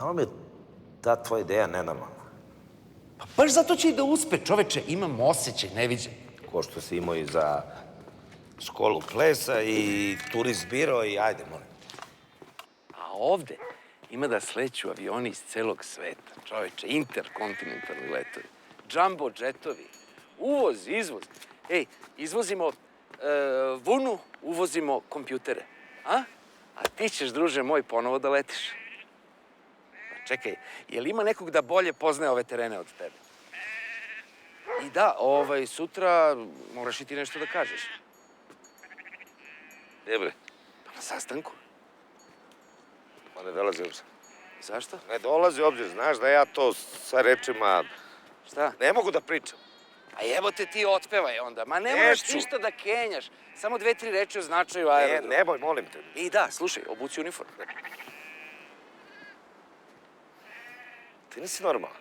Malo mi je ta tvoja ideja nenormalna. Pa baš zato će i da uspe, čoveče, imam osjećaj, neviđen. Ko što si imao i za školu plesa i turist biro i ajde, molim. A ovde ima da sleću avioni iz celog sveta, čoveče, interkontinentalni letovi, džambo džetovi, uvoz, izvoz. Ej, izvozimo vunu, uvozimo kompjutere, a? A ti ćeš, druže moj, ponovo da letiš. Pa čekaj, je li ima nekog da bolje poznaje ove terene od tebe? I da, sutra moraš i ti nešto da kažeš. Gde bre? Pa na sastanku. Pa ne dolazi obzir. Zašto? Ne dolazi obzir, znaš da ja to sa rečima Šta? ne mogu da pričam. A evo te ti otpevaj onda. Ma ne moraš Neću. ništa da kenjaš. Samo 2-3 reči o značaju aerodroma. Ne boj, molim te. I da, slušaj, obuci uniform. Ti nisi normalan.